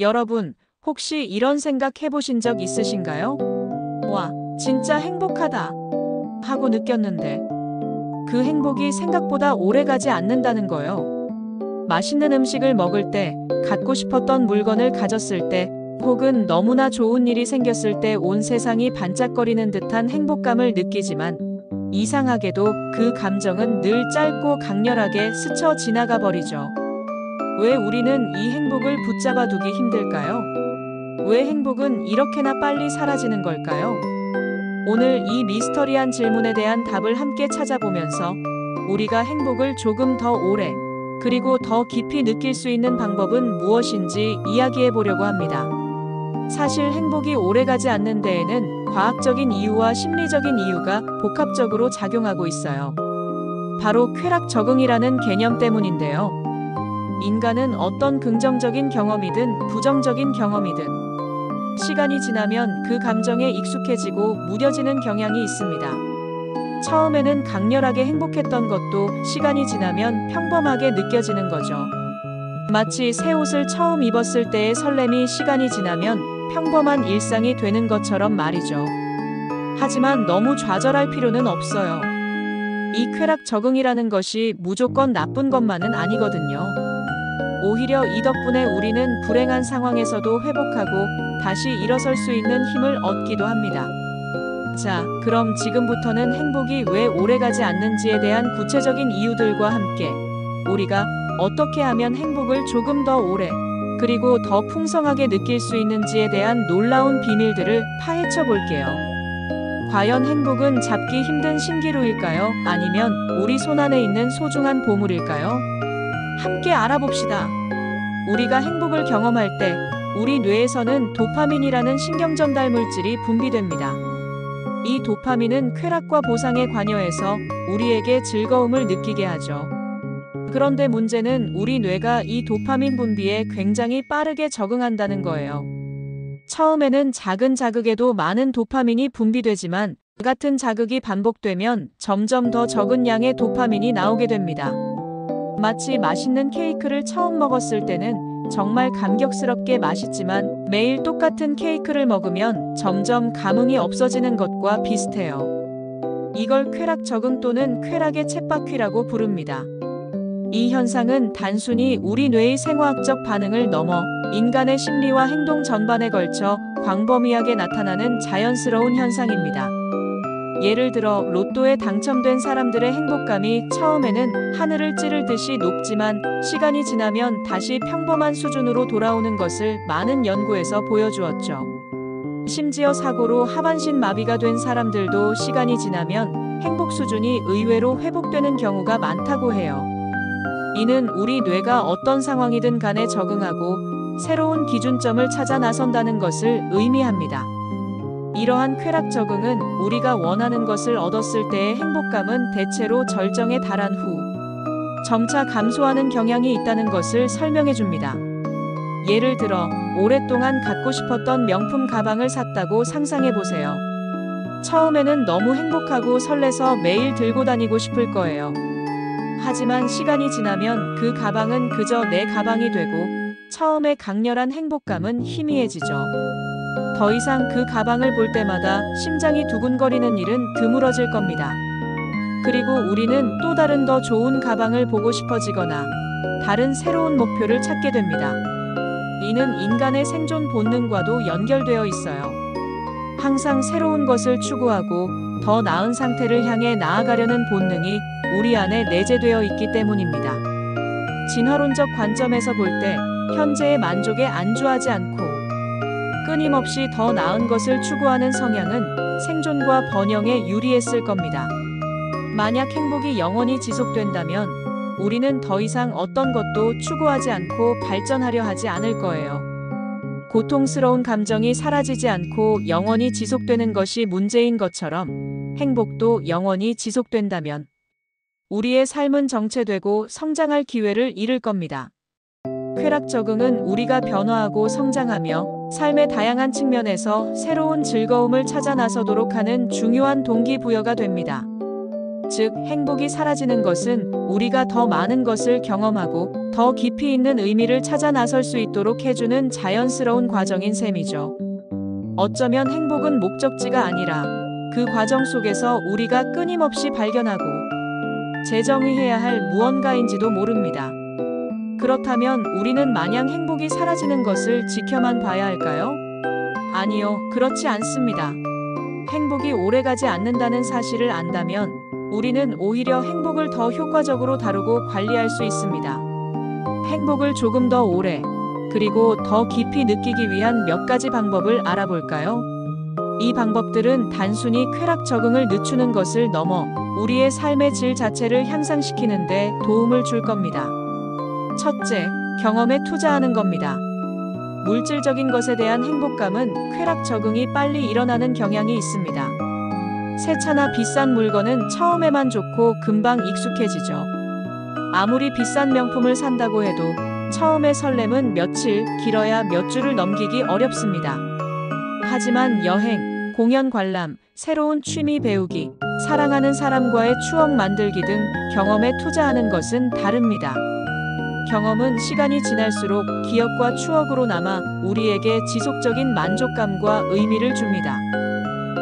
여러분, 혹시 이런 생각 해보신 적 있으신가요? 와, 진짜 행복하다 하고 느꼈는데 그 행복이 생각보다 오래 가지 않는다는 거요. 맛있는 음식을 먹을 때, 갖고 싶었던 물건을 가졌을 때, 혹은 너무나 좋은 일이 생겼을 때 온 세상이 반짝거리는 듯한 행복감을 느끼지만 이상하게도 그 감정은 늘 짧고 강렬하게 스쳐 지나가 버리죠. 왜 우리는 이 행복을 붙잡아 두기 힘들까요? 왜 행복은 이렇게나 빨리 사라지는 걸까요? 오늘 이 미스터리한 질문에 대한 답을 함께 찾아보면서 우리가 행복을 조금 더 오래, 그리고 더 깊이 느낄 수 있는 방법은 무엇인지 이야기해 보려고 합니다. 사실 행복이 오래가지 않는 데에는 과학적인 이유와 심리적인 이유가 복합적으로 작용하고 있어요. 바로 쾌락 적응이라는 개념 때문인데요. 인간은 어떤 긍정적인 경험이든 부정적인 경험이든 시간이 지나면 그 감정에 익숙해지고 무뎌지는 경향이 있습니다. 처음에는 강렬하게 행복했던 것도 시간이 지나면 평범하게 느껴지는 거죠. 마치 새 옷을 처음 입었을 때의 설렘이 시간이 지나면 평범한 일상이 되는 것처럼 말이죠. 하지만 너무 좌절할 필요는 없어요. 이 쾌락 적응이라는 것이 무조건 나쁜 것만은 아니거든요. 오히려 이 덕분에 우리는 불행한 상황에서도 회복하고 다시 일어설 수 있는 힘을 얻기도 합니다. 자, 그럼 지금부터는 행복이 왜 오래가지 않는지에 대한 구체적인 이유들과 함께 우리가 어떻게 하면 행복을 조금 더 오래, 그리고 더 풍성하게 느낄 수 있는지에 대한 놀라운 비밀들을 파헤쳐 볼게요. 과연 행복은 잡기 힘든 신기루일까요? 아니면 우리 손안에 있는 소중한 보물일까요? 함께 알아봅시다. 우리가 행복을 경험할 때 우리 뇌에서는 도파민이라는 신경전달 물질이 분비됩니다. 이 도파민은 쾌락과 보상에 관여해서 우리에게 즐거움을 느끼게 하죠. 그런데 문제는 우리 뇌가 이 도파민 분비에 굉장히 빠르게 적응한다는 거예요. 처음에는 작은 자극에도 많은 도파민이 분비되지만 같은 자극이 반복되면 점점 더 적은 양의 도파민이 나오게 됩니다. 마치 맛있는 케이크를 처음 먹었을 때는 정말 감격스럽게 맛있지만 매일 똑같은 케이크를 먹으면 점점 감흥이 없어지는 것과 비슷해요. 이걸 쾌락 적응 또는 쾌락의 쳇바퀴라고 부릅니다. 이 현상은 단순히 우리 뇌의 생화학적 반응을 넘어 인간의 심리와 행동 전반에 걸쳐 광범위하게 나타나는 자연스러운 현상입니다. 예를 들어 로또에 당첨된 사람들의 행복감이 처음에는 하늘을 찌를 듯이 높지만 시간이 지나면 다시 평범한 수준으로 돌아오는 것을 많은 연구에서 보여주었죠. 심지어 사고로 하반신 마비가 된 사람들도 시간이 지나면 행복 수준이 의외로 회복되는 경우가 많다고 해요. 이는 우리 뇌가 어떤 상황이든 간에 적응하고 새로운 기준점을 찾아 나선다는 것을 의미합니다. 이러한 쾌락 적응은 우리가 원하는 것을 얻었을 때의 행복감은 대체로 절정에 달한 후 점차 감소하는 경향이 있다는 것을 설명해 줍니다. 예를 들어 오랫동안 갖고 싶었던 명품 가방을 샀다고 상상해 보세요. 처음에는 너무 행복하고 설레서 매일 들고 다니고 싶을 거예요. 하지만 시간이 지나면 그 가방은 그저 내 가방이 되고 처음의 강렬한 행복감은 희미해지죠. 더 이상 그 가방을 볼 때마다 심장이 두근거리는 일은 드물어질 겁니다. 그리고 우리는 또 다른 더 좋은 가방을 보고 싶어지거나 다른 새로운 목표를 찾게 됩니다. 이는 인간의 생존 본능과도 연결되어 있어요. 항상 새로운 것을 추구하고 더 나은 상태를 향해 나아가려는 본능이 우리 안에 내재되어 있기 때문입니다. 진화론적 관점에서 볼 때 현재의 만족에 안주하지 않고 끊임없이 더 나은 것을 추구하는 성향은 생존과 번영에 유리했을 겁니다. 만약 행복이 영원히 지속된다면 우리는 더 이상 어떤 것도 추구하지 않고 발전하려 하지 않을 거예요. 고통스러운 감정이 사라지지 않고 영원히 지속되는 것이 문제인 것처럼 행복도 영원히 지속된다면 우리의 삶은 정체되고 성장할 기회를 잃을 겁니다. 쾌락 적응은 우리가 변화하고 성장하며 삶의 다양한 측면에서 새로운 즐거움을 찾아 나서도록 하는 중요한 동기부여가 됩니다. 즉, 행복이 사라지는 것은 우리가 더 많은 것을 경험하고 더 깊이 있는 의미를 찾아 나설 수 있도록 해주는 자연스러운 과정인 셈이죠. 어쩌면 행복은 목적지가 아니라 그 과정 속에서 우리가 끊임없이 발견하고 재정의해야 할 무언가인지도 모릅니다. 그렇다면 우리는 마냥 행복이 사라지는 것을 지켜만 봐야 할까요? 아니요, 그렇지 않습니다. 행복이 오래가지 않는다는 사실을 안다면 우리는 오히려 행복을 더 효과적으로 다루고 관리할 수 있습니다. 행복을 조금 더 오래, 그리고 더 깊이 느끼기 위한 몇 가지 방법을 알아볼까요? 이 방법들은 단순히 쾌락 적응을 늦추는 것을 넘어 우리의 삶의 질 자체를 향상시키는 데 도움을 줄 겁니다. 첫째, 경험에 투자하는 겁니다. 물질적인 것에 대한 행복감은 쾌락 적응이 빨리 일어나는 경향이 있습니다. 새 차나 비싼 물건은 처음에만 좋고 금방 익숙해지죠. 아무리 비싼 명품을 산다고 해도 처음의 설렘은 며칠, 길어야 몇 주를 넘기기 어렵습니다. 하지만 여행, 공연 관람, 새로운 취미 배우기, 사랑하는 사람과의 추억 만들기 등 경험에 투자하는 것은 다릅니다. 경험은 시간이 지날수록 기억과 추억으로 남아 우리에게 지속적인 만족감과 의미를 줍니다.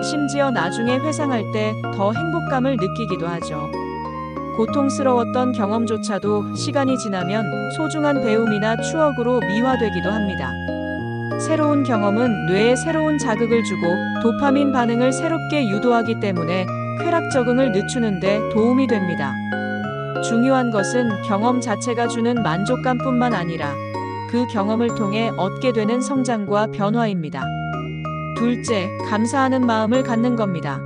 심지어 나중에 회상할 때 더 행복감을 느끼기도 하죠. 고통스러웠던 경험조차도 시간이 지나면 소중한 배움이나 추억으로 미화되기도 합니다. 새로운 경험은 뇌에 새로운 자극을 주고 도파민 반응을 새롭게 유도하기 때문에 쾌락 적응을 늦추는 데 도움이 됩니다. 중요한 것은 경험 자체가 주는 만족감뿐만 아니라 그 경험을 통해 얻게 되는 성장과 변화입니다. 둘째, 감사하는 마음을 갖는 겁니다.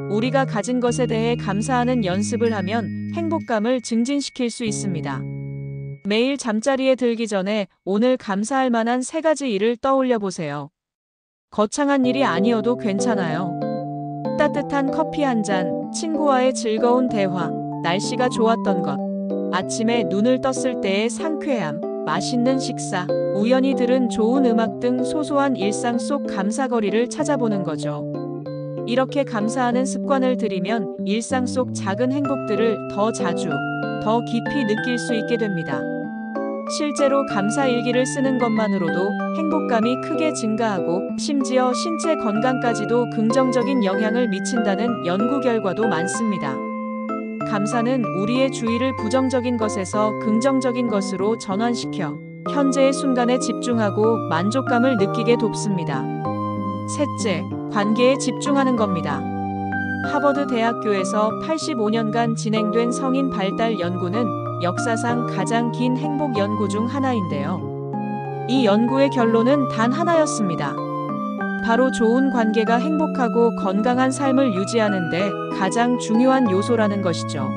우리가 가진 것에 대해 감사하는 연습을 하면 행복감을 증진시킬 수 있습니다. 매일 잠자리에 들기 전에 오늘 감사할 만한 3가지 일을 떠올려 보세요. 거창한 일이 아니어도 괜찮아요. 따뜻한 커피 한 잔, 친구와의 즐거운 대화, 날씨가 좋았던 것, 아침에 눈을 떴을 때의 상쾌함, 맛있는 식사, 우연히 들은 좋은 음악 등 소소한 일상 속 감사거리를 찾아보는 거죠. 이렇게 감사하는 습관을 들이면 일상 속 작은 행복들을 더 자주, 더 깊이 느낄 수 있게 됩니다. 실제로 감사 일기를 쓰는 것만으로도 행복감이 크게 증가하고 심지어 신체 건강까지도 긍정적인 영향을 미친다는 연구 결과도 많습니다. 감사는 우리의 주의를 부정적인 것에서 긍정적인 것으로 전환시켜 현재의 순간에 집중하고 만족감을 느끼게 돕습니다. 셋째, 관계에 집중하는 겁니다. 하버드 대학교에서 85년간 진행된 성인 발달 연구는 역사상 가장 긴 행복 연구 중 하나인데요. 이 연구의 결론은 단 하나였습니다. 바로 좋은 관계가 행복하고 건강한 삶을 유지하는 데 가장 중요한 요소라는 것이죠.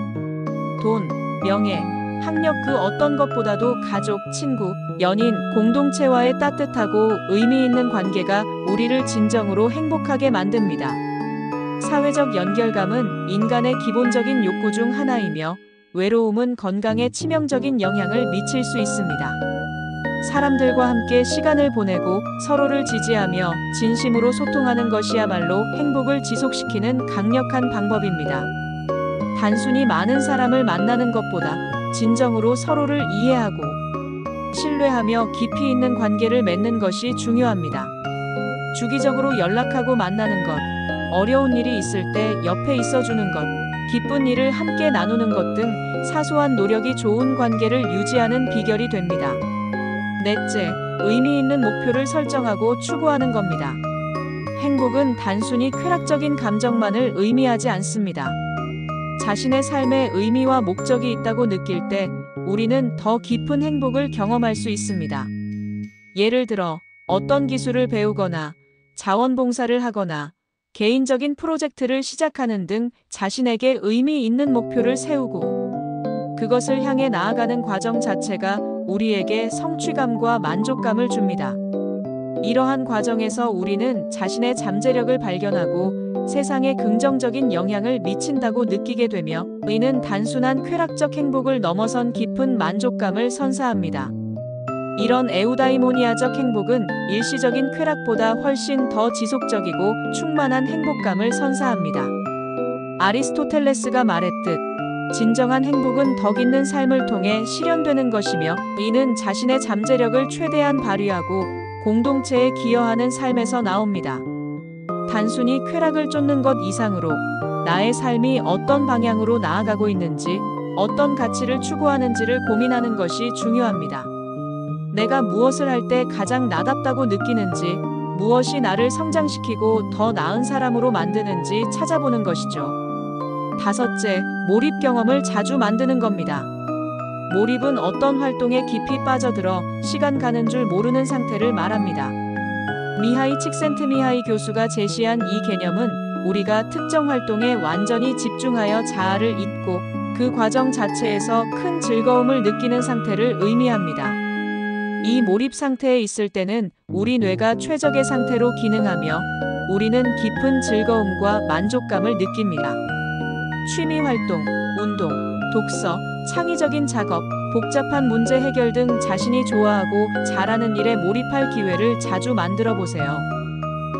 돈, 명예, 학력 그 어떤 것보다도 가족, 친구, 연인, 공동체와의 따뜻하고 의미 있는 관계가 우리를 진정으로 행복하게 만듭니다. 사회적 연결감은 인간의 기본적인 욕구 중 하나이며 외로움은 건강에 치명적인 영향을 미칠 수 있습니다. 사람들과 함께 시간을 보내고 서로를 지지하며 진심으로 소통하는 것이야말로 행복을 지속시키는 강력한 방법입니다. 단순히 많은 사람을 만나는 것보다 진정으로 서로를 이해하고 신뢰하며 깊이 있는 관계를 맺는 것이 중요합니다. 주기적으로 연락하고 만나는 것, 어려운 일이 있을 때 옆에 있어주는 것, 기쁜 일을 함께 나누는 것 등 사소한 노력이 좋은 관계를 유지하는 비결이 됩니다. 넷째, 의미 있는 목표를 설정하고 추구하는 겁니다. 행복은 단순히 쾌락적인 감정만을 의미하지 않습니다. 자신의 삶에 의미와 목적이 있다고 느낄 때 우리는 더 깊은 행복을 경험할 수 있습니다. 예를 들어 어떤 기술을 배우거나 자원봉사를 하거나 개인적인 프로젝트를 시작하는 등 자신에게 의미 있는 목표를 세우고 그것을 향해 나아가는 과정 자체가 우리에게 성취감과 만족감을 줍니다. 이러한 과정에서 우리는 자신의 잠재력을 발견하고 세상에 긍정적인 영향을 미친다고 느끼게 되며 이는 단순한 쾌락적 행복을 넘어선 깊은 만족감을 선사합니다. 이런 에우다이모니아적 행복은 일시적인 쾌락보다 훨씬 더 지속적이고 충만한 행복감을 선사합니다. 아리스토텔레스가 말했듯 진정한 행복은 덕 있는 삶을 통해 실현되는 것이며, 이는 자신의 잠재력을 최대한 발휘하고 공동체에 기여하는 삶에서 나옵니다. 단순히 쾌락을 쫓는 것 이상으로 나의 삶이 어떤 방향으로 나아가고 있는지, 어떤 가치를 추구하는지를 고민하는 것이 중요합니다. 내가 무엇을 할 때 가장 나답다고 느끼는지, 무엇이 나를 성장시키고 더 나은 사람으로 만드는지 찾아보는 것이죠. 다섯째, 몰입 경험을 자주 만드는 겁니다. 몰입은 어떤 활동에 깊이 빠져들어 시간 가는 줄 모르는 상태를 말합니다. 미하이 칙센트미하이 교수가 제시한 이 개념은 우리가 특정 활동에 완전히 집중하여 자아를 잊고 그 과정 자체에서 큰 즐거움을 느끼는 상태를 의미합니다. 이 몰입 상태에 있을 때는 우리 뇌가 최적의 상태로 기능하며 우리는 깊은 즐거움과 만족감을 느낍니다. 취미 활동, 운동, 독서, 창의적인 작업, 복잡한 문제 해결 등 자신이 좋아하고 잘하는 일에 몰입할 기회를 자주 만들어 보세요.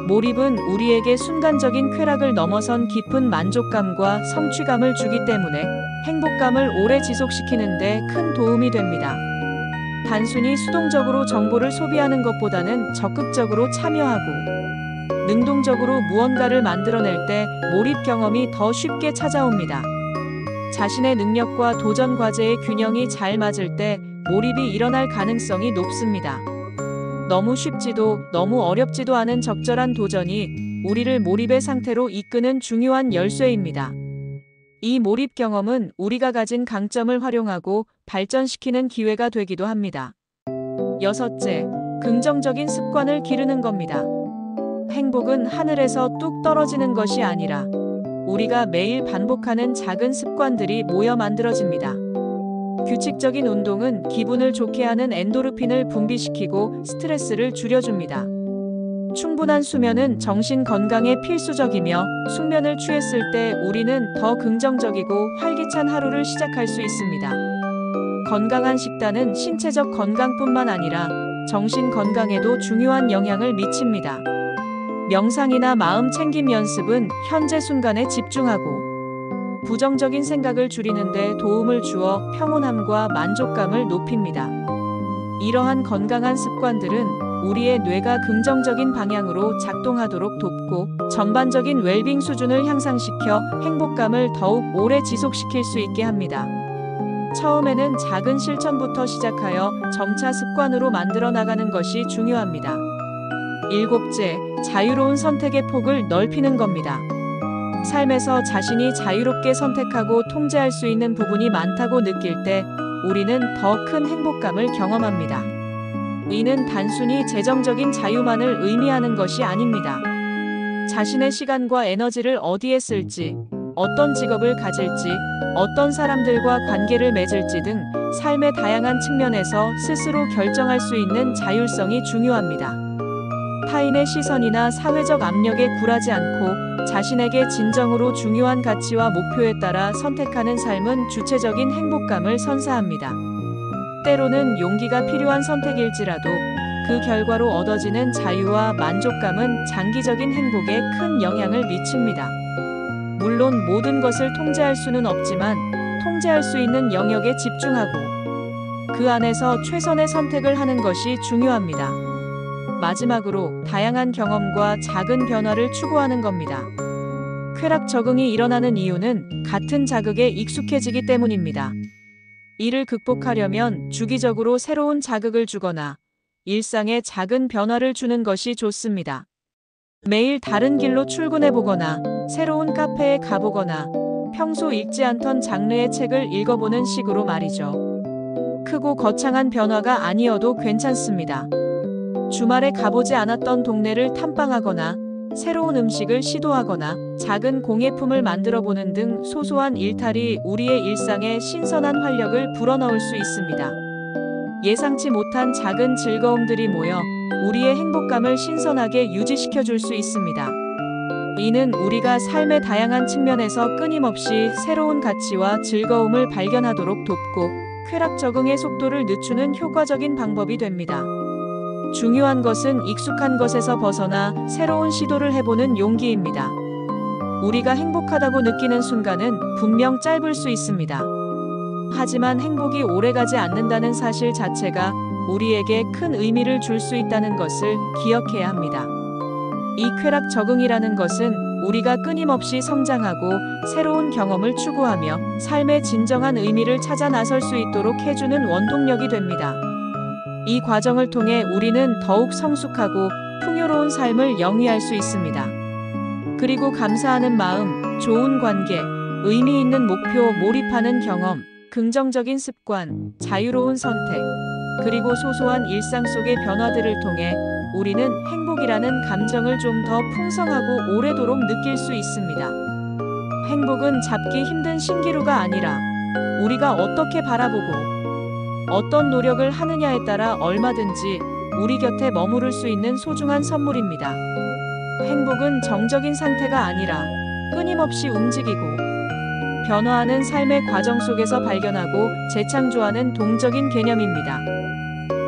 몰입은 우리에게 순간적인 쾌락을 넘어선 깊은 만족감과 성취감을 주기 때문에 행복감을 오래 지속시키는 데 큰 도움이 됩니다. 단순히 수동적으로 정보를 소비하는 것보다는 적극적으로 참여하고 능동적으로 무언가를 만들어낼 때 몰입 경험이 더 쉽게 찾아옵니다. 자신의 능력과 도전 과제의 균형이 잘 맞을 때 몰입이 일어날 가능성이 높습니다. 너무 쉽지도 너무 어렵지도 않은 적절한 도전이 우리를 몰입의 상태로 이끄는 중요한 열쇠입니다. 이 몰입 경험은 우리가 가진 강점을 활용하고 발전시키는 기회가 되기도 합니다. 여섯째, 긍정적인 습관을 기르는 겁니다. 행복은 하늘에서 뚝 떨어지는 것이 아니라 우리가 매일 반복하는 작은 습관들이 모여 만들어집니다. 규칙적인 운동은 기분을 좋게 하는 엔도르핀을 분비시키고 스트레스를 줄여줍니다. 충분한 수면은 정신 건강에 필수적이며, 숙면을 취했을 때 우리는 더 긍정적이고 활기찬 하루를 시작할 수 있습니다. 건강한 식단은 신체적 건강뿐만 아니라 정신 건강에도 중요한 영향을 미칩니다. 명상이나 마음 챙김 연습은 현재 순간에 집중하고 부정적인 생각을 줄이는 데 도움을 주어 평온함과 만족감을 높입니다. 이러한 건강한 습관들은 우리의 뇌가 긍정적인 방향으로 작동하도록 돕고 전반적인 웰빙 수준을 향상시켜 행복감을 더욱 오래 지속시킬 수 있게 합니다. 처음에는 작은 실천부터 시작하여 점차 습관으로 만들어 나가는 것이 중요합니다. 일곱째, 자유로운 선택의 폭을 넓히는 겁니다. 삶에서 자신이 자유롭게 선택하고 통제할 수 있는 부분이 많다고 느낄 때 우리는 더 큰 행복감을 경험합니다. 이는 단순히 재정적인 자유만을 의미하는 것이 아닙니다. 자신의 시간과 에너지를 어디에 쓸지, 어떤 직업을 가질지, 어떤 사람들과 관계를 맺을지 등 삶의 다양한 측면에서 스스로 결정할 수 있는 자율성이 중요합니다. 타인의 시선이나 사회적 압력에 굴하지 않고 자신에게 진정으로 중요한 가치와 목표에 따라 선택하는 삶은 주체적인 행복감을 선사합니다. 때로는 용기가 필요한 선택일지라도 그 결과로 얻어지는 자유와 만족감은 장기적인 행복에 큰 영향을 미칩니다. 물론 모든 것을 통제할 수는 없지만 통제할 수 있는 영역에 집중하고 그 안에서 최선의 선택을 하는 것이 중요합니다. 마지막으로 다양한 경험과 작은 변화를 추구하는 겁니다. 쾌락 적응이 일어나는 이유는 같은 자극에 익숙해지기 때문입니다. 이를 극복하려면 주기적으로 새로운 자극을 주거나 일상에 작은 변화를 주는 것이 좋습니다. 매일 다른 길로 출근해보거나 새로운 카페에 가보거나 평소 읽지 않던 장르의 책을 읽어보는 식으로 말이죠. 크고 거창한 변화가 아니어도 괜찮습니다. 주말에 가보지 않았던 동네를 탐방하거나 새로운 음식을 시도하거나 작은 공예품을 만들어보는 등 소소한 일탈이 우리의 일상에 신선한 활력을 불어넣을 수 있습니다. 예상치 못한 작은 즐거움들이 모여 우리의 행복감을 신선하게 유지시켜줄 수 있습니다. 이는 우리가 삶의 다양한 측면에서 끊임없이 새로운 가치와 즐거움을 발견하도록 돕고 쾌락 적응의 속도를 늦추는 효과적인 방법이 됩니다. 중요한 것은 익숙한 것에서 벗어나 새로운 시도를 해보는 용기입니다. 우리가 행복하다고 느끼는 순간은 분명 짧을 수 있습니다. 하지만 행복이 오래가지 않는다는 사실 자체가 우리에게 큰 의미를 줄 수 있다는 것을 기억해야 합니다. 이 쾌락 적응이라는 것은 우리가 끊임없이 성장하고 새로운 경험을 추구하며 삶의 진정한 의미를 찾아 나설 수 있도록 해주는 원동력이 됩니다. 이 과정을 통해 우리는 더욱 성숙하고 풍요로운 삶을 영위할 수 있습니다. 그리고 감사하는 마음, 좋은 관계, 의미 있는 목표, 몰입하는 경험, 긍정적인 습관, 자유로운 선택, 그리고 소소한 일상 속의 변화들을 통해 우리는 행복이라는 감정을 좀 더 풍성하고 오래도록 느낄 수 있습니다. 행복은 잡기 힘든 신기루가 아니라 우리가 어떻게 바라보고 어떤 노력을 하느냐에 따라 얼마든지 우리 곁에 머무를 수 있는 소중한 선물입니다. 행복은 정적인 상태가 아니라 끊임없이 움직이고 변화하는 삶의 과정 속에서 발견하고 재창조하는 동적인 개념입니다.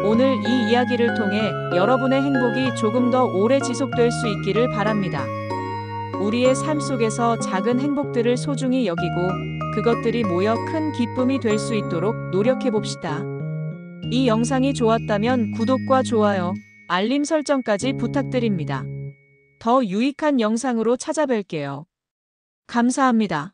오늘 이 이야기를 통해 여러분의 행복이 조금 더 오래 지속될 수 있기를 바랍니다. 우리의 삶 속에서 작은 행복들을 소중히 여기고 그것들이 모여 큰 기쁨이 될 수 있도록 노력해 봅시다. 이 영상이 좋았다면 구독과 좋아요, 알림 설정까지 부탁드립니다. 더 유익한 영상으로 찾아뵐게요. 감사합니다.